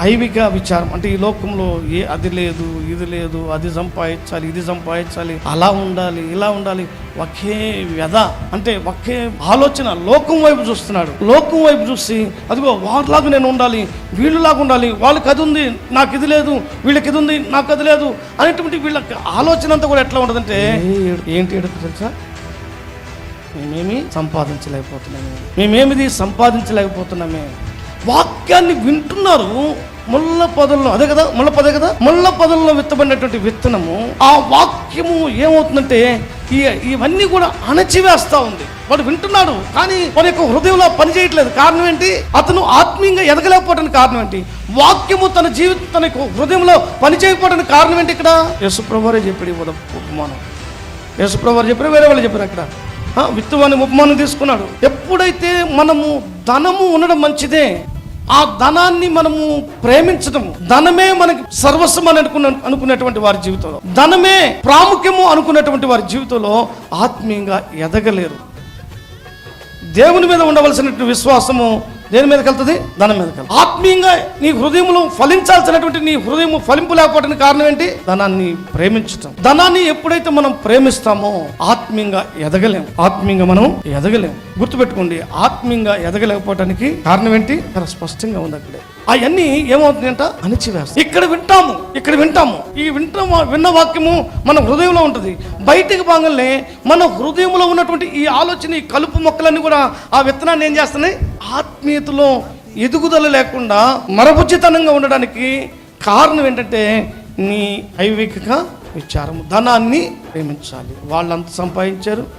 ఐవిక విచారం అంటే ఈ లోకంలో అది లేదు, ఇది లేదు, అది సంపాదించాలి, ఇది సంపాదించాలి, అలా ఉండాలి, ఇలా ఉండాలి, ఒకే వ్యధ అంటే ఒకే ఆలోచన. లోకం వైపు చూస్తున్నాడు. లోకం వైపు చూసి అదిగో వాళ్ళలాగా నేను ఉండాలి, వీళ్ళలాగా ఉండాలి, వాళ్ళకి అది ఉంది నాకు ఇది లేదు, వీళ్ళకి ఇది ఉంది నాకు అది లేదు అనేటువంటి వీళ్ళకి ఆలోచన అంతా కూడా ఎట్లా ఉంటుందంటే ఏంటి ఎడుకు తెలుసా, మేమేమి సంపాదించలేకపోతున్నామే. వాక్యాన్ని వింటున్నారు, ముళ్ళ పొదల్లో, అదే కదా ముళ్ళ పొదల్లో విత్తబడినటువంటి విత్తనము, ఆ వాక్యము ఏమవుతుందంటే ఇవన్నీ కూడా అణచివేస్తా ఉంది. వాడు వింటున్నాడు కానీ వాడి యొక్క హృదయంలో పనిచేయట్లేదు. కారణం ఏంటి? అతను ఆత్మీయంగా ఎదగలేకపోవడానికి కారణం ఏంటి? వాక్యము తన జీవితం తన హృదయంలో పనిచేయకపోవడానికి కారణం ఏంటి? ఇక్కడ యేసుప్రభువారే చెప్పాడు ఉపమానం. యేసుప్రభువారు చెప్పారు, వేరే వాళ్ళు చెప్పారు. అక్కడ విత్తువాని ఉపమానం తీసుకున్నాడు. ఎప్పుడైతే మనము ధనము ఉండడం మంచిదే, ఆ ధనాన్ని మనము ప్రేమించడం, ధనమే మనకి సర్వస్వం అని అనుకునేటువంటి వారి జీవితంలో, ధనమే ప్రాముఖ్యము అనుకునేటువంటి వారి జీవితంలో ఆత్మీయంగా ఎదగలేరు. దేవుని మీద ఉండవలసినటువంటి విశ్వాసము దేని మీదకి వెళ్తుంది? ధనం మీదకి వెళ్తుంది. ఆత్మీయంగా నీ హృదయంలో ఫలించాల్సినటువంటి నీ హృదయం ఫలింపు లేకపోవడానికి కారణం ఏంటి? ధనాన్ని ప్రేమించటం. ధనాన్ని ఎప్పుడైతే మనం ప్రేమిస్తామో ఆత్మీయంగా ఎదగలేము. గుర్తుపెట్టుకోండి, ఆత్మీయంగా ఎదగలేకపోవడానికి కారణం ఏంటి? చాలా స్పష్టంగా ఉంది అక్కడే. అవన్నీ ఏమవుతుందంట? అణచివేస్తాం. ఇక్కడ వింటాము. విన్న వాక్యము మన హృదయంలో ఉంటుంది. బయటికి బాగానే మన హృదయంలో ఉన్నటువంటి ఈ ఆలోచన, ఈ కలుపు మొక్కలన్నీ కూడా ఆ విత్తనాన్ని ఏం చేస్తున్నాయి? ఆత్మీయతలో ఎదుగుదల లేకుండా మరబుజ్జితనంగా ఉండడానికి కారణం ఏంటంటే నీ ఐవిక విచారము. ధనాన్ని ప్రేమించాలి. వాళ్ళంత సంపాదించారు,